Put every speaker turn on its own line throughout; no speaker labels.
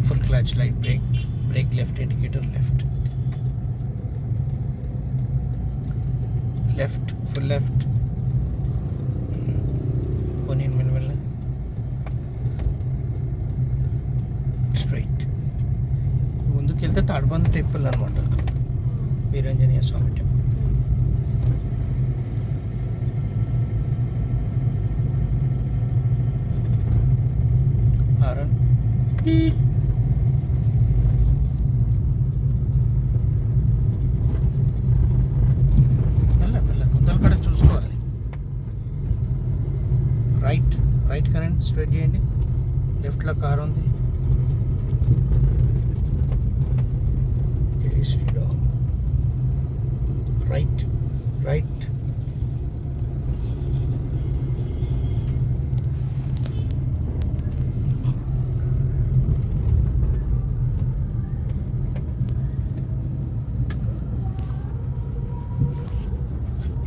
full clutch, light brake, brake left, indicator left, left, full left, పోనీ మెల్లమెల్ల straight. ముందుకు వెళ్తే Tadbund temple అనమాట, Veeranjaneya Swamy temple. Horn మెల్ల మెల్ల గుంతలు కూడా చూసుకోవాలి. రైట్ రైట్ కరెంట్ స్ట్రైట్ చేయండి. లెఫ్ట్లో కార్ ఉంది. జై శ్రీరామ్. Right right.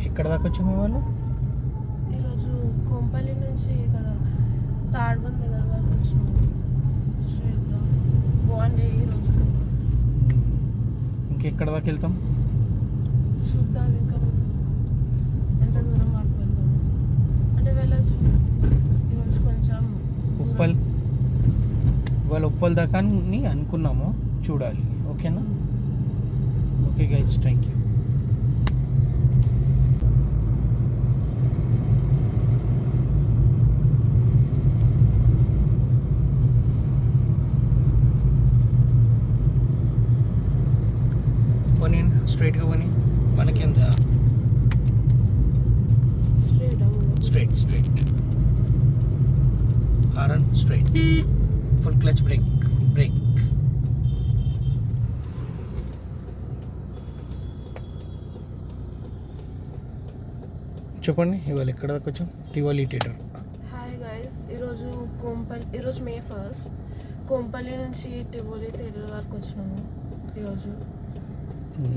ఎక్కడ దాకా వచ్చాము వాళ్ళు?
ఈరోజు కొంపల్లి నుంచి ఇక్కడ తాడ్బంద్ దగ్గర వరకు వచ్చినాము స్ట్రైట్గా. బాగుండే ఈరోజు.
ఇంకెక్కడ దాకా వెళ్తాం
చూద్దాం ఇంకా ముందు ఎంత దూరం వరకు వెళ్తాము అంటే వెళ్ళచ్చు. ఈరోజు కొంచెం
ఉప్పల్, ఇవాళ ఉప్పల్ దాకా అని అనుకున్నాము, చూడాలి. ఓకేనా? Okay guys, thank you. పోనీ స్ట్రైట్గా పోనీ, మనకింద straight straight. Horn straight, full clutch, brake brake. చెప్పండి, ఇవాళ ఎక్కడ దాకా వచ్చాం? టివాలీ థియేటర్.
హాయ్ గైస్, ఈరోజు మే 1 కొంపల్లి నుంచి టివోలీ థియేటర్ వరకు వచ్చినాము ఈరోజు.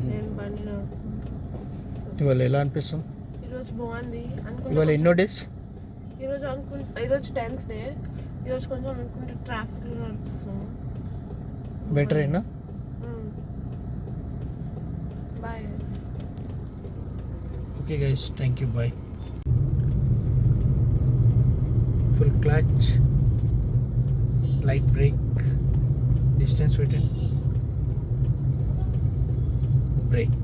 నేను బండి నడుపుకుంటూ.
ఇవాళ ఎలా అనిపిస్తుంది?
ఈరోజు బాగుంది
ఇవాళ ఎన్నో డేస్?
ఈరోజు 10th డే. ఈరోజు కొంచెం అనుకుంటే ట్రాఫిక్లో నడిపిస్తున్నాము.
బెటర్ అయినా?
Bye guys.
Okay guys, thank you, bye. Full clutch, light brake, distance పెట్టండి, బ్రేక్.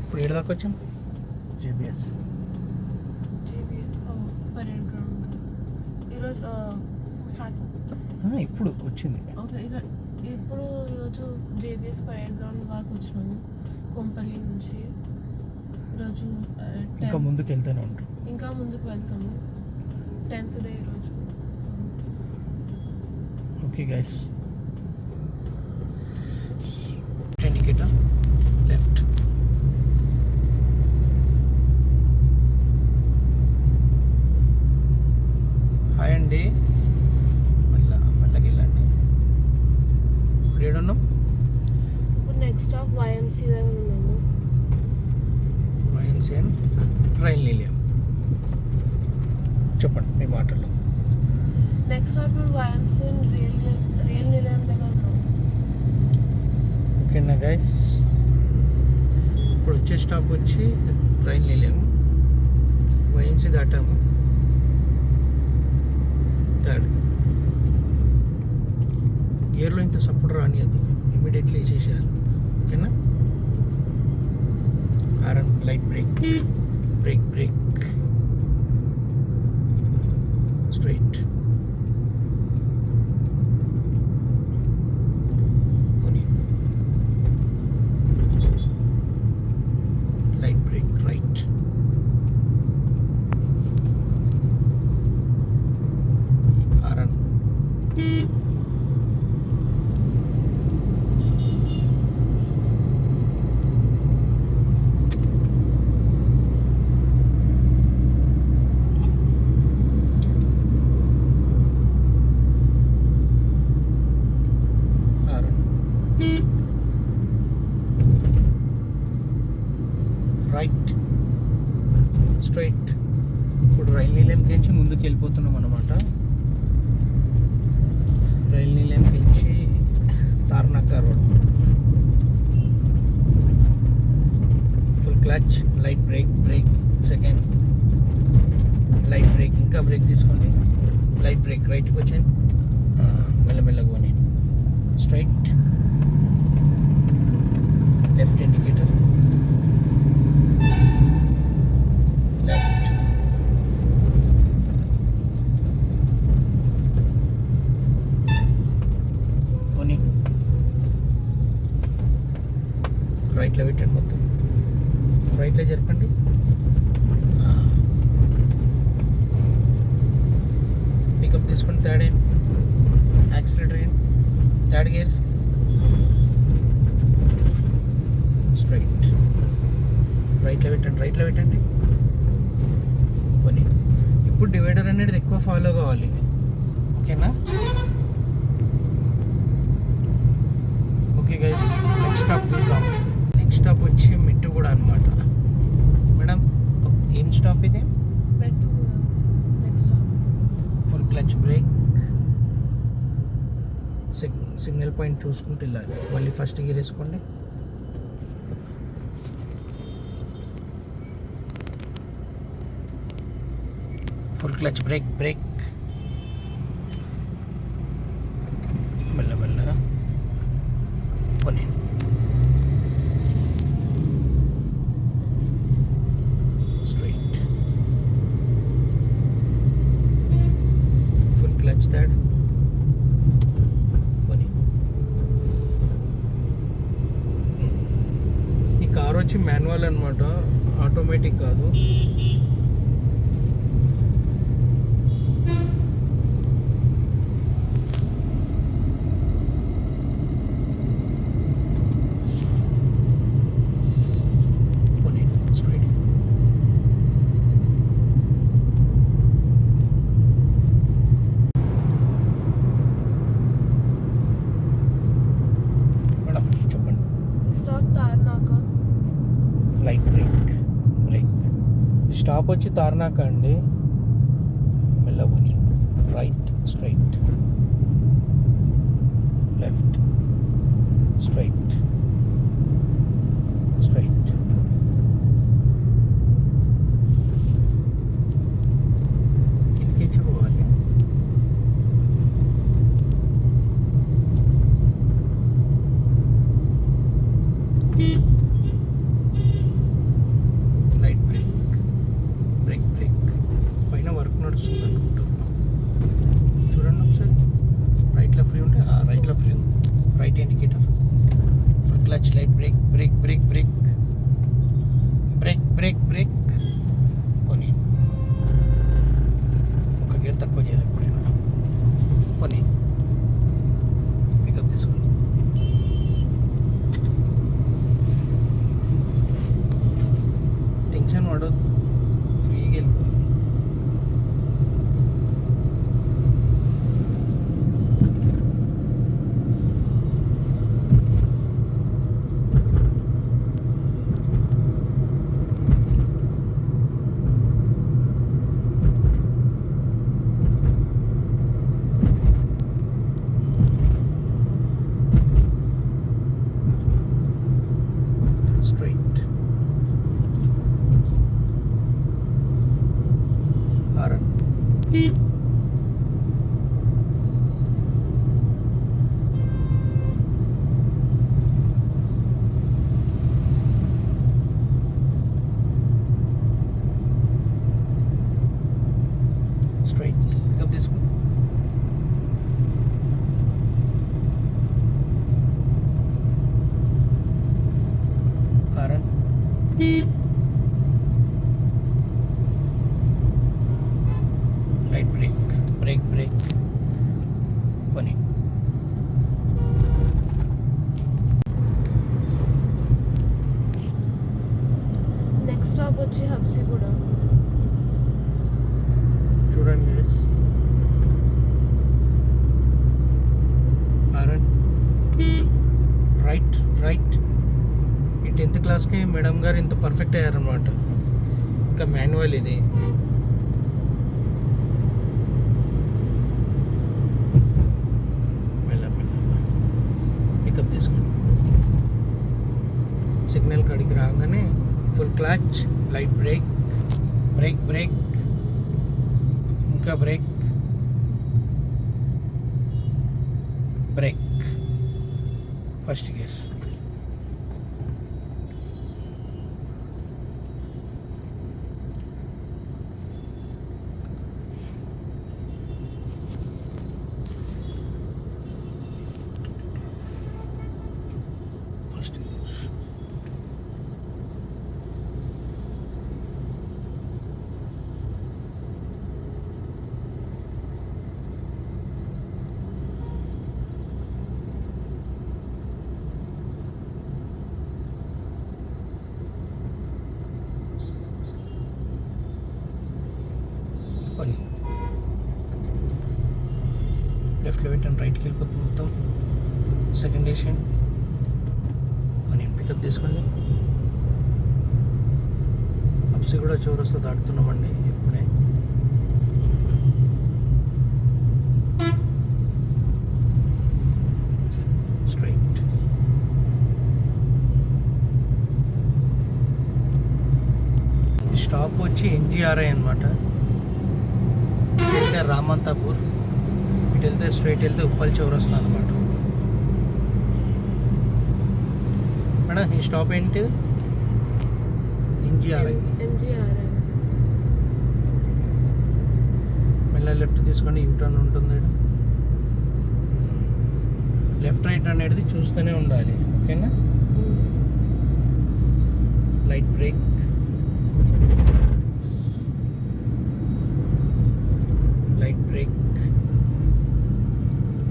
ఇప్పుడు ఏడు దాకా వచ్చాం? JBS
parade ground. ఈరోజు
ఇప్పుడు వచ్చింది.
ఓకే, ఇప్పుడు ఈరోజు జేబీఎస్ పరేడ్ గ్రౌండ్ వరకు వచ్చినాము కొంపల్లి నుంచి. ఈరోజు
ఇంకా ముందుకు వెళ్తూనే ఉంటాం.
ఇంకా ముందుకు వెళ్తాము. 10th డే ఈరోజు.
Okay guys, indicator left. Hi అండి, మెల్లగా వెళ్ళండి. ఇప్పుడు ఏడున్నాం?
ఇప్పుడు నెక్స్ట్ స్టాప్ వైఎంసీ దగ్గర ఉన్నాము.
వైఎంసీఎన్ రైల్ నిలయం. చెప్పండి మీ మాటల్లో.
నెక్స్ట్ స్టాప్ ఇప్పుడు వైఎంసీ రియల్ నిలయం దగ్గర ఉన్నాము.
ఓకేనా గైస్, ఇప్పుడు వచ్చే స్టాప్ వచ్చి రైల్ నిలయం. వైఎంసీ దాటాము, థర్డ్ గేర్లో ఇంత సపోర్ట్ రానియద్దు, ఇమీడియట్లీ వేసేసేయాలి. ఓకేనా? Horn, light brake, brake brake, straight. Light brake, right. Horn, right straight. ఇప్పుడు రైల్ నిలయంకి ముందుకు వెళ్ళిపోతున్నాం అనమాట. రైల్ నిలయంకి Tarnaka road. Full clutch, light brake, brake second, light brake, ఇంకా బ్రేక్ తీసుకోండి, లైట్ బ్రేక్, రైట్కి వచ్చాను, మెల్లమెల్లగా పోనీ, స్ట్రైట్, లెఫ్ట్ ఇండికేటర్, లెఫ్ట్, పోనీ, రైట్లో పెట్టండి, మొత్తం రైట్లో జరపండి, పికప్ తీసుకొని third hand, accelerator hand, third gear, straight, రైట్లో పెట్టండి, పోనీ. ఇప్పుడు డివైడర్ అనేది ఎక్కువ ఫాలో కావాలి, ఓకేనా? ఓకే గైస్, నెక్స్ట్ స్టాప్ చూద్దాం. నెక్స్ట్ స్టాప్ వచ్చి మెట్టు కూడా అనమాట. మేడం ఏం స్టాప్ ఇది?
మెట్టు కూడా next stop.
Full clutch break, signal point చూసుకుంటూ వెళ్ళాలి. మళ్ళీ ఫస్ట్ గేర్ వేసుకోండి, ఫుల్ క్లచ్ బ్రేక్, బ్రేక్, మెల్లమెల్లగా పోనీ, స్ట్రైట్, ఫుల్ క్లచ్ థర్డ్, పోనీ. ఈ కార్ వచ్చి మాన్యువల్ అనమాట, ఆటోమేటిక్ కాదు.
Stop Tarnaka.
Light brake, brake, stop వచ్చి తార్నాక అండి. మెల్లబోని, right, straight, left, straight, straight, కిందకి పోవాలి. లైట్ బ్రేక్, బ్రేక్, బ్రేక్, పైన వర్క్ నడుస్తుంది అనుకుంటా, చూడండి ఒకసారి. రైట్లో ఫ్రీ ఉంటే రైట్లో ఫ్రీ ఉంది, right indicator, full clutch, light brake, brake, brake, brake, brake, brake, brake, పోనీ. ఒక గేర్ తక్కువ చేయాలి ఎప్పుడైనా, పోనీ. పికప్ తీసుకోండి, టెన్షన్ పడొద్దు, ఫ్రీగా వెళ్ళిపోయింది. స్ట్రైట్, హారన్, స్ట్రైట్, పికప్ తీసుకో, horn, light brake, brake, brake, పోనీ.
నెక్స్ట్ స్టాప్ వచ్చి హబ్సిగూడ.
చూడండి guys, horn, right, right, 10th క్లాస్కి మేడం గారు ఇంత పర్ఫెక్ట్ అయ్యారనమాట. ఇంకా మాన్యువల్ ఇది. పికప్ తీసుకోండి. సిగ్నల్ కాడికి రాగానే full clutch, light brake, brake brake, ఇంకా brake, brake, first gear. First gear. పని లెఫ్ట్లో పెట్టండి, రైట్కి వెళ్ళిపోతుంది మొత్తం. సెకండ్ ఏషియన్ పని పికప్ తీసుకోండి. అప్సి కూడా చౌరస్తా దాటుతున్నామండి ఇప్పుడే. స్ట్రైట్. స్టాప్ వచ్చి ఎన్జిఆర్ఐ అనమాట. ఇటు వెళ్తే రామంతాపూర్, ఇటు వెళ్తే స్ట్రైట్ వెళ్తే ఉప్పల్ చౌరస్తా అనమాట. మేడం ఈ స్టాప్ ఏంటి? ఎన్జిఆర్ఐ.
ఎంజీఆర్ఐ.
మళ్ళీ లెఫ్ట్ తీసుకోండి, యూటర్న్ ఉంటుంది. లెఫ్ట్ రైట్ అనేది చూస్తూనే ఉండాలి, ఓకేనా? Light break, light break,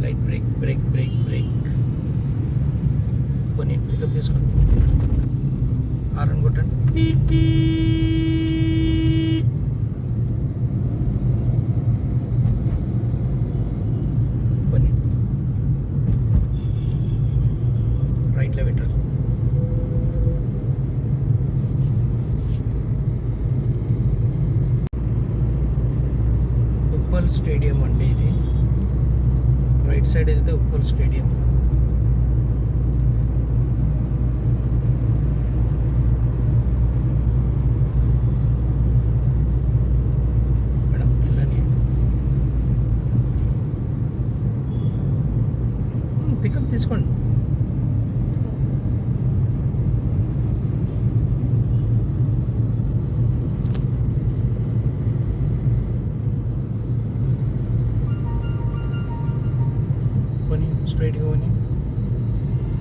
light brake, brake brake break. కొన్ని పికప్ తీసుకోండి, హారన్ కొట్టండి. కొన్ని రైట్లో పెట్టాలి. ఉప్పల్ స్టేడియం అండి ఇది. రైట్ సైడ్ వెళ్తే ఉప్పల్ స్టేడియం. మేడం వెళ్ళండి, పికప్ తీసుకోండి. పోనీ స్ట్రైట్గా పోనీ,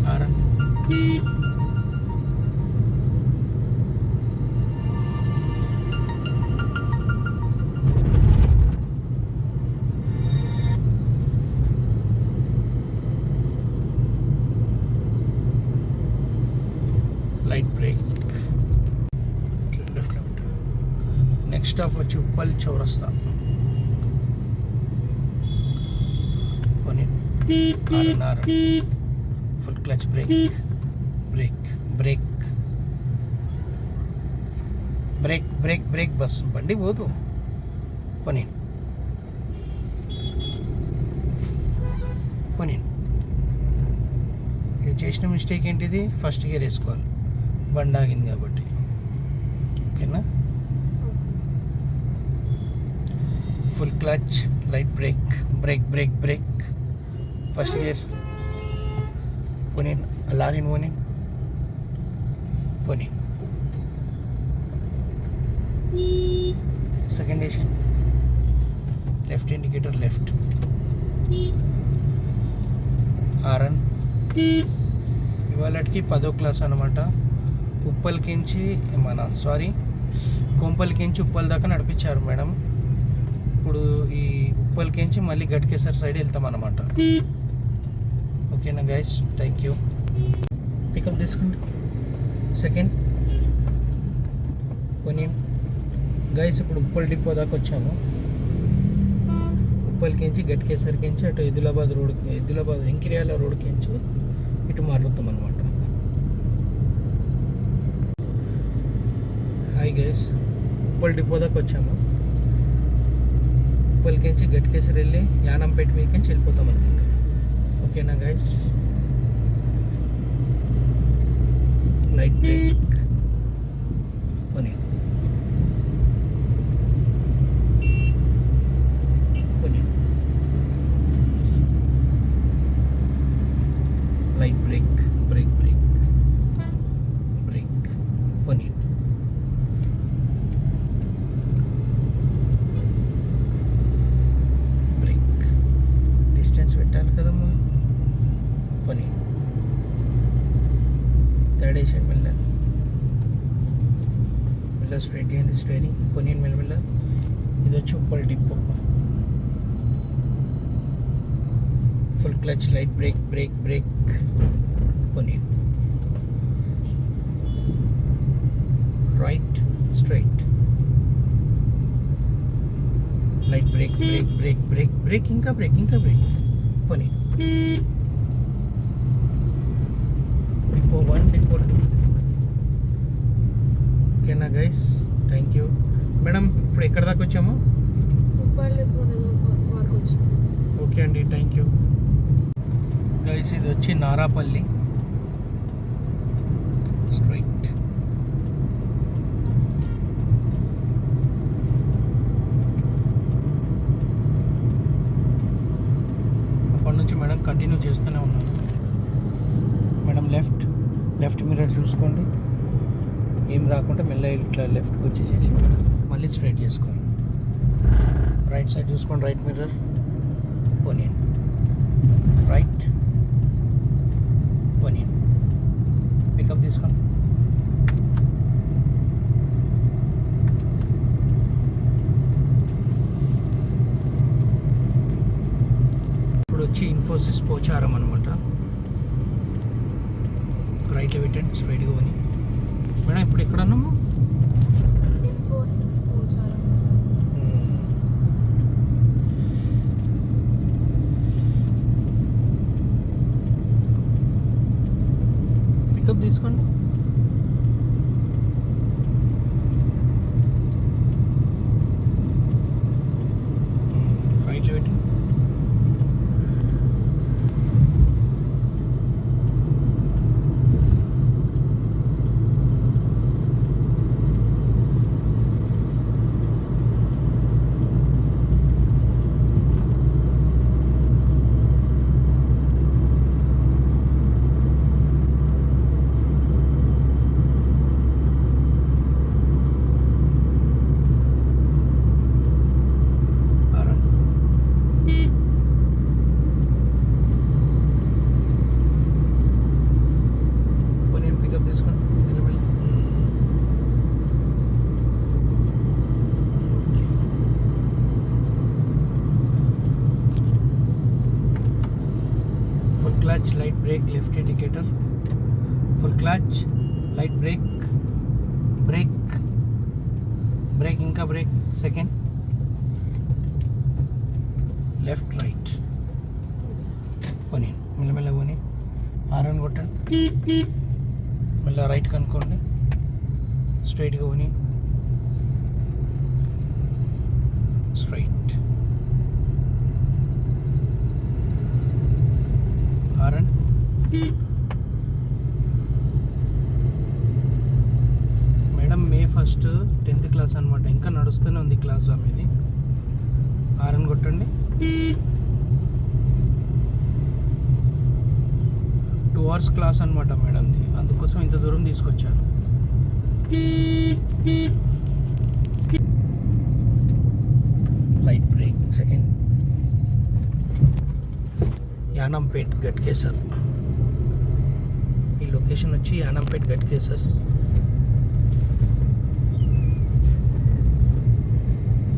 horn. Light brake, left kilometre. Next stop వచ్చి ఉప్పల్ చౌరస్తా. పోనీ full clutch, brake brake brake brake brake brake. Bus బండి పోదు. పోనీ పోనీ. ఇది చేసిన మిస్టేక్ ఏంటిది? ఫస్ట్ గేర్ వేసుకోవాలి, బండి ఆగింది కాబట్టి, ఓకేనా? Full clutch, light brake, brake brake brake, first gear. పోనీ లాగిన్, పోనీ పోనీ. Second Asian, left indicator left, horn. ఇవాళకి 10వ క్లాస్ అనమాట. ఉప్పల్కించి కొంపల్కించి ఉప్పల్ దాకా నడిపించారు మేడం. ఇప్పుడు ఈ ఉప్పల్కించి మళ్ళీ గట్కేసర్ సైడ్ వెళ్తాం అన్నమాట. ఓకేనా గైస్, థ్యాంక్ యూ. పికప్ తీసుకోండి. సెకండ్ పోనీ గైస్. ఇప్పుడు ఉప్పల్ డిపో దాకా వచ్చాము. ఉప్పల్కించి గట్కేసర్కించి అటు ఎదిలాబాద్ ఎంకిరియాల రోడ్కించి ఇటు మారుతాం అనమాట. గైస్, ఉప్పల్ డిపో దాకా వచ్చాము. ఉప్పల్కించి గట్కేసరి వెళ్ళి యానంపేట మీదకించి వెళ్ళిపోతాం అనమాట. ఓకేనా గైస్? లైట్ బ్రేక్ పోనీ పోనీ light brake brake brake brake పోనీ బ్రేక్. డిస్టెన్స్ పెట్టాలి కదమ్మా. పోనీ థర్డ్ వేసాను మెల్ల మెల్ల స్ట్రైట్ చేయండి స్టైరింగ్. పోనీ మెల్లమెల్ల. ఇది వచ్చి Uppal depot. Full clutch light brake brake brake పోనీ right straight light brake brake brake brake brake ఇంకా బ్రేక్ పోనీ డిపో 1 డిపో 2. ఓకేనా గైస్? Thank you madam. ఇప్పుడు ఎక్కడ దాకా వచ్చాము?
ఉప్పల్ డిపో వరకు వచ్చాం.
ఓకే అండి, థ్యాంక్ యూ గైస్. ఇది వచ్చి నారాపల్లి స్ట్రైట్. అప్పటి నుంచి మేడం కంటిన్యూ చేస్తూనే ఉన్నాను. మేడం లెఫ్ట్ మిర్రర్ చూసుకోండి. ఏం రాకుండా మెల్ల ఇట్లా లెఫ్ట్కి వచ్చేసేసి మళ్ళీ స్ట్రైట్ చేసుకోవాలి. రైట్ సైడ్ చూసుకోండి. రైట్ మిర్రర్ పోనీ రైట్ పోనీ పికప్ తీసుకోండి. ఇప్పుడు వచ్చి ఇన్ఫోసిస్ పోచారం అనమాట. రైట్లో పెట్టండి స్ట్రైట్గా పోనీ. మేడం ఇప్పుడు ఎక్కడ ఉన్నాము?
ఇన్ఫోసిస్ పోచారం.
పికప్ తీసుకోండి. రైట్లో పెట్టండి. Clutch, light brake, left indicator. Full clutch, light brake, brake inka brake, second, left right. Poni mella poni horn కొట్టండి. మళ్ళీ రైట్ కనుక్కోండి. స్ట్రైట్గా పని స్ట్రైట్ హారన్. మేడం మే 1 10th క్లాస్ అనమాట. ఇంకా నడుస్తూనే ఉంది క్లాస్ ఆమెది. హారన్ కొట్టండి. 2 hours క్లాస్ అనమాట మేడంది. అందుకోసం ఇంత దూరం తీసుకొచ్చాను. Light brake second. Yanampet Ghatkesar. ఈ లొకేషన్ వచ్చి యానంపేట్ గట్కేసర్.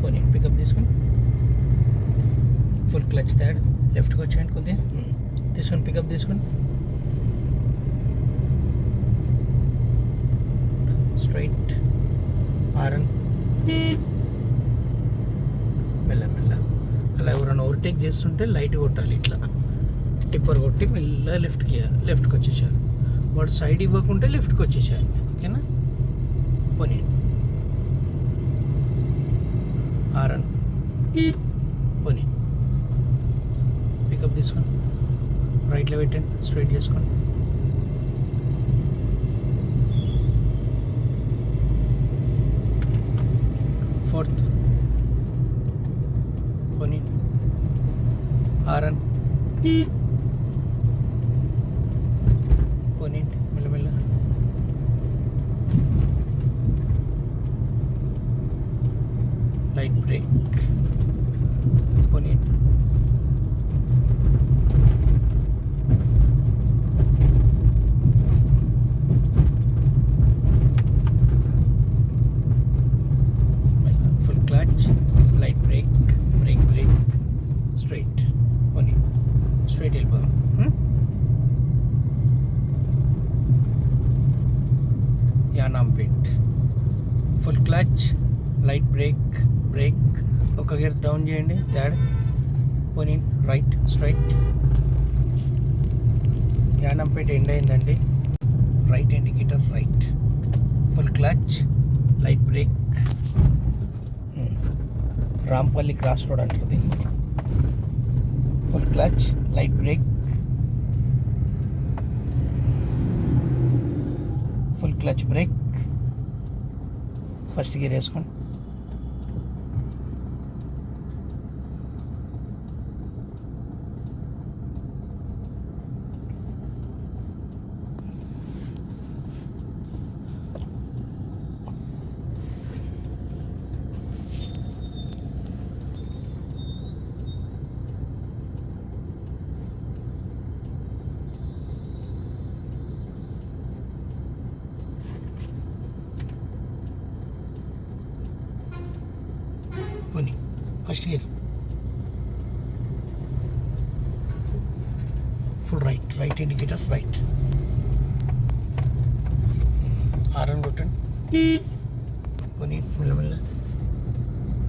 పోనీ పికప్ తీసుకొని ఫుల్ క్లచ్ థర్డ్ లెఫ్ట్కి వచ్చేయండి. కొద్దిగా తీసుకొని పికప్ తీసుకొని స్ట్రైట్ హారన్ మెల్ల మెల్ల. అలా ఎవరైనా ఓవర్టేక్ చేస్తుంటే లైట్ కొట్టాలి. ఇట్లా టిప్పర్ కొట్టి మెల్ల లెఫ్ట్కి వచ్చేసారు. వాడు సైడ్ ఇవ్వకుంటే లెఫ్ట్కి వచ్చేసారు. ఓకేనా? పోనీ ఆర్ఎన్ పోనీ. పికప్ తీసుకోండి, రైట్లో పెట్టండి, స్ట్రైట్ చేసుకోండి. ఫోర్త్ పోనీ. ఆర్ఎన్ పోనీ, మెల్లమెల్ల. లైట్ బ్రేక్ పోనీ. Full clutch, light brake, brake brake, straight పోనీ. స్ట్రైట్ వెళ్ళిపోదాం. Yanampet. Full clutch, light brake, brake, ఒక గేర్ డౌన్ చేయండి, థర్డ్ పోనీ. Right straight. యానంపేట ఎండ్ అయిందండి. Right indicator right. Full clutch, light brake. Rampalli cross road అంటుంది. Full clutch, light brake, full clutch brake, first gear వేసుకోండి. పోనీ, first gear. Full right, right indicator right. Horn కొట్టండి. పోనీ, మెల్లమెల్ల.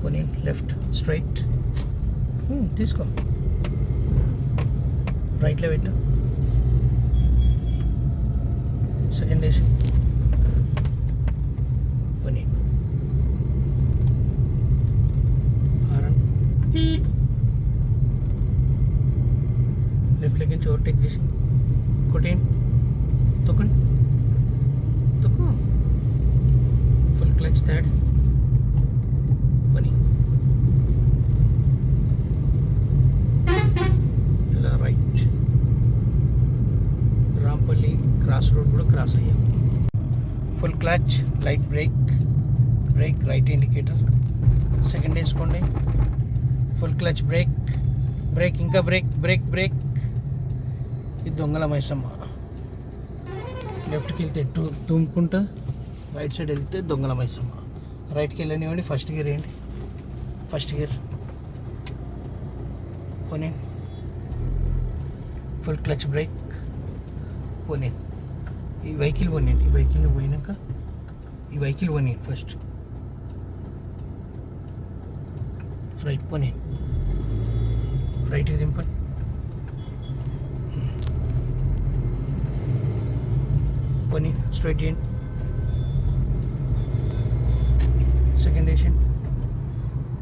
పోనీ, left straight. తీసుకో, రైట్లో పెట్టు. Second వేసి పోనీ. లెఫ్ట్ లెగ్ నుంచి ఓవర్టేక్ చేసి కొట్టేయండి, తొక్కండి, తొక్కు. ఫుల్ క్లచ్ థర్డ్ పని. ఇలా రైట్. రాంపల్లి క్రాస్ రోడ్ కూడా క్రాస్ అయ్యాం. Full clutch, light brake, break, right indicator. Second వేసుకోండి. ఫుల్ క్లచ్ బ్రేక్, బ్రేక్, ఇంకా బ్రేక్, బ్రేక్ బ్రేక్. ఇది దొంగల మైసమ్మ. లెఫ్ట్కి వెళ్తే తుమ్ముకుంటా, రైట్ సైడ్ వెళ్తే దొంగల మైసమ్మ. రైట్కి వెళ్ళనివ్వండి, ఫస్ట్ గేర్ వేయండి. ఫస్ట్ గేర్ పోనీ. ఫుల్ క్లచ్ బ్రేక్ పోనీ. ఈ వెహికల్ పోనీయండి. ఈ వెహికల్ని పోయినాక ఈ వెహికల్ పోనీయండి ఫస్ట్. రైట్ పోనీ. రైట్కి దింపండి. పోనీ, స్ట్రైట్ చేయండి. సెకండ్ వేషన్.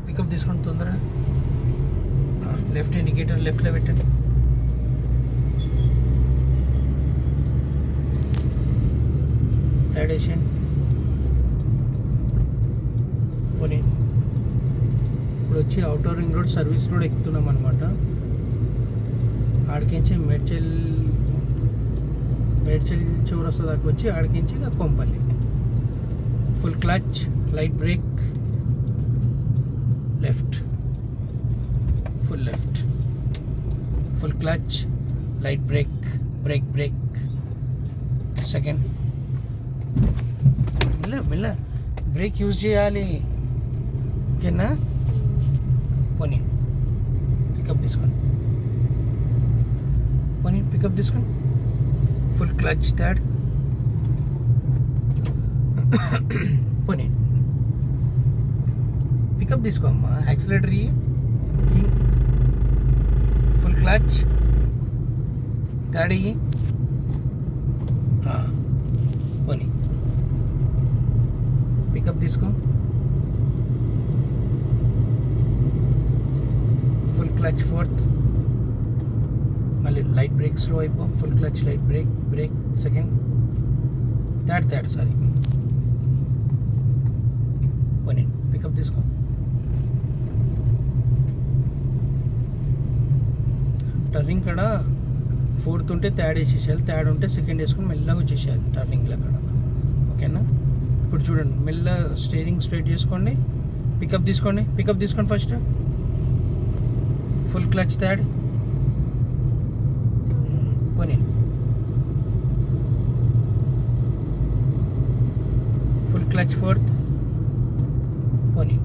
పికప్ తీసుకోండి తొందరగా. లెఫ్ట్ ఇండికేటర్ లెఫ్ట్లో పెట్టండి. థర్డ్ వేషన్. పోనీ. ఇప్పుడు వచ్చి outer ring road service road ఎక్కుతున్నాం అనమాట. ఆడికించి మేడ్చల్ చౌరస్తా దాకా వచ్చి ఆడికించి ఇక Kompally. Full clutch, light brake, left, full left. Full clutch, light brake, brake brake. Second మెల్ల బ్రేక్ యూజ్ చేయాలి, ఓకేనా? పోనీ, పికప్ తీసుకోండి. పోనీ, పికప్ తీసుకోండి. Full clutch third. పోనీ, పికప్ తీసుకోమ్మా. యాక్సిలేటర్ ఫుల్ క్లచ్ థర్డ్ ఇయ్యి. పోనీ, పికప్ తీసుకో. క్లచ్ ఫోర్త్, మళ్ళీ లైట్ బ్రేక్ స్లో అయిపో, full clutch light brake, brake second, third sorry పోనీ పికప్ తీసుకో. టర్నింగ్ కాడ ఫోర్త్ ఉంటే థర్డ్ వేసేసేయాలి, థర్డ్ ఉంటే సెకండ్ వేసుకొని మెల్లగా వచ్చేసేయాలి టర్నింగ్లో అక్కడ. ఓకేనా? ఇప్పుడు చూడండి, మెల్ల స్టీరింగ్ స్ట్రైట్ చేసుకోండి, పికప్ తీసుకోండి ఫస్ట్, ఫుల్ క్లచ్ థర్డ్, పోనీ ఫుల్ క్లచ్ ఫోర్త్, పోనీ